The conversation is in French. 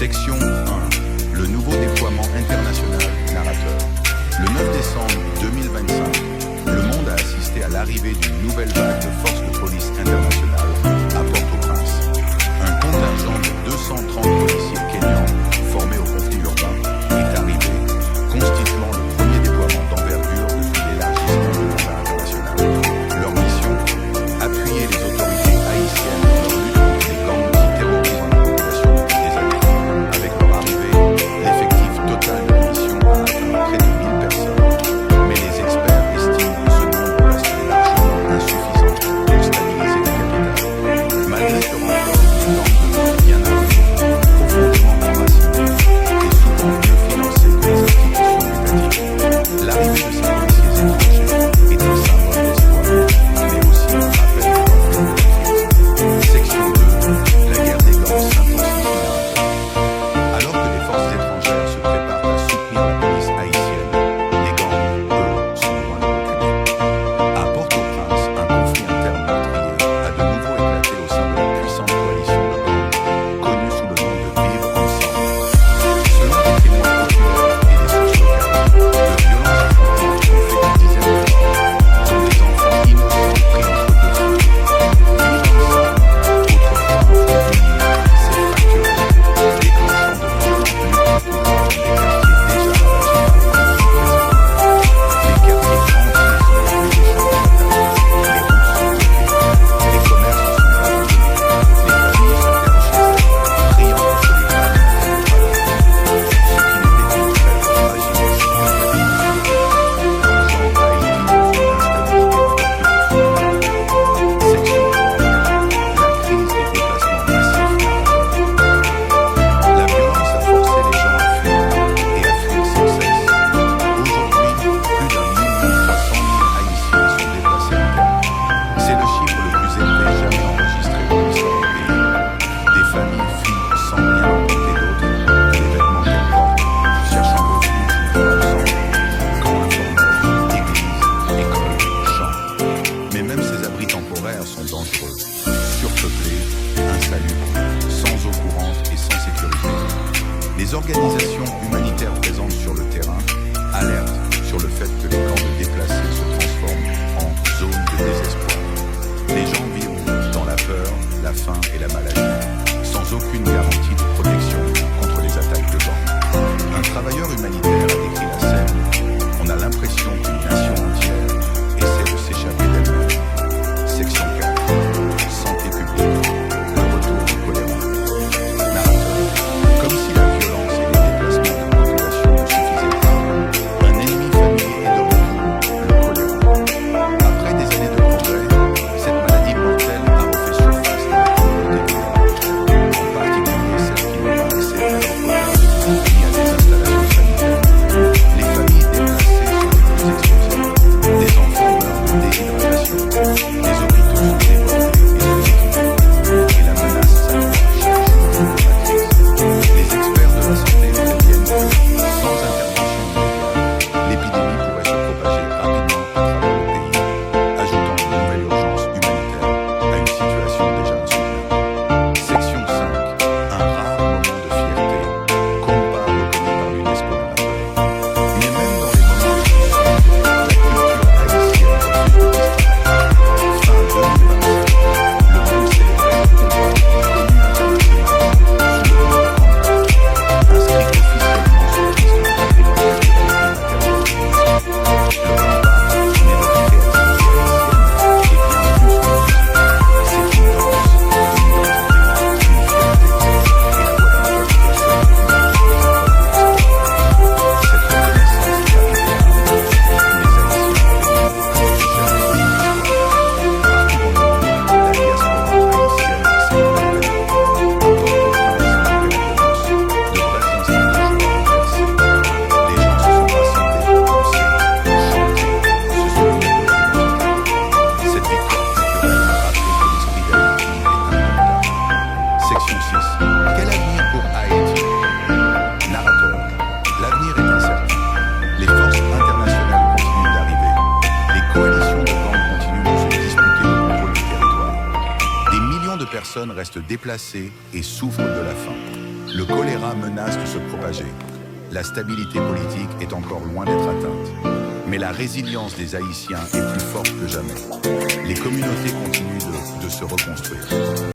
Section 1. Le nouveau déploiement international du narrateur. Le 9 décembre 2025, le monde a assisté à l'arrivée d'une nouvelle vague de forces de police internationales à Port-au-Prince. Un contingent de 230 policiers kenyans formés au conflit urbain est arrivé, constituant le premier déploiement d'envergure depuis l'élargissement du mandat international. Leur mission, appuyer les autorités haïtiennes dans leur lutte contre les gangs qui terrorisent la population depuis des années. Avec leur arrivée, l'effectif total de la mission a atteint près de 1000 personnes. Mais les experts estiment que ce nombre reste largement insuffisant pour stabiliser la capitale. Malgré ce renfort, les gangs demeurent bien armés, profondément enracinés et souvent mieux financés que les institutions étatiques. L'arrivée de ces policiers étrangers est un symbole d'espoir, mais aussi un rappel de l'ampleur de la crise. Section 2. La guerre des gangs s'intensifie. Alors que les forces étrangères se préparent à soutenir la police haïtienne, les gangs, eux, sont loin de reculer. À Port-au-Prince, un conflit interne meurtrier a de nouveau éclaté au sein de la puissante coalition de gangs, connue sous le nom de Vivre Ensemble. Selon des témoins oculaires et des sources locales, de violents affrontements ont fait des dizaines de morts, dont des enfants innocents pris entre deux feux. Vivre Ensemble, autrefois un front uni, s'est fracturé, déclenchant de violentes luttes de pouvoir dans des quartiers déjà ravagés par le conflit précédent. Les quartiers entiers sont devenus des champs de bataille. Les routes sont bloquées, les commerces sont abandonnés, les familles sont terrées chez elles, priant contre les graves intérêts de travail. Ce qui n'était qu'une trêve fragile et significative, plongeant Haïti dans une instabilité encore plus profonde. Section 3. La crise des déplacements massifs narrateurs. La violence a forcé les gens à fuir et à fuir sans cesse. Aujourd'hui, plus d'1,3 million Haïtiens sont déplacés internes. C'est le chiffre le plus élevé jamais enregistré dans l'histoire du pays. Des familles fuient sans rien emporter d'autre que les vêtements qu'elles portent, cherchant refuge vivre ensemble, camps informels, églises, écoles, champs. Mais même ces abris temporaires sont dangereux, surpeuplés, insalubres, sans eau courante et sans sécurité. Les organisations humanitaires présentes sur le terrain alertent sur le fait que les camps de déplacés se transforment en zones de désespoir. Les gens vivent dans la peur, la faim et la maladie, sans aucune garantie de protection contre les attaques de gangs. Un travailleur humanitaire a décrit la scène. On a l'impression qu'une nation entière essaie de s'échapper d'elle-même. Section 4. Santé publique. Le retour du choléra. Narrateur. Comme si la violence et les déplacements de population ne suffisaient pas, un ennemi familier est de retour, le choléra. Après des années de progrès, cette maladie mortelle a refait surface dans la communauté vulnérable, en particulier celles qui n'ont pas accès à l'eau potable ni à des installations sanitaires. Les familles déplacées sont les plus exposées. Des enfants meurent de déshydratation. Les hôpitaux sont débordés et sous-équipés. Et la menace s'accroît chaque jour de la crise. Les experts de la santé préviennent que, sans intervention immédiate, l'épidémie pourrait se propager rapidement à travers le pays, ajoutant une nouvelle urgence humanitaire à une situation déjà insoutenable. Section 5. Un rare moment de fierté, combat reconnu par l'UNESCO narrateur. Mais même dans les moments difficiles, la culture haïtienne refuse de disparaître. Fin 2025, le monde célébrait le combat connu internationalement sous le nom de Kanda, inscrit officiellement sur la liste du patrimoine culturel immatériel de l'UNESCO. Le combat n'est notre créativité haïtienne et bien plus que musique. C'est une danse, une identité, une fierté et la voix d'un peuple qui se réunit sous les étoiles de l'espoir. Cette reconnaissance est arrivée à un moment où les Haïtiens avaient mis plus que jamais dans une histoire. Partout dans le monde, la diaspora haïtienne s'est renouvellée. À Port-au-Prince, malgré la violence, de vrais instants de joie ont versé. Les gens se sont rassemblés pour danser, chanter, se souvenir de leur humanité. Cette victoire culturelle a rappelé que l'esprit d'Haïti est indomptable. Section 6. Quel avenir pour Haïti? Narrateur. L'avenir est incertain. Les forces internationales continuent d'arriver. Les coalitions de gangs continuent de se disputer le contrôle du territoire. Des millions de personnes restent déplacées et souffrent de la faim. Le choléra menace de se propager. La stabilité politique est encore loin d'être atteinte. Mais la résilience des Haïtiens est plus forte que jamais. Les communautés continuent de se reconstruire.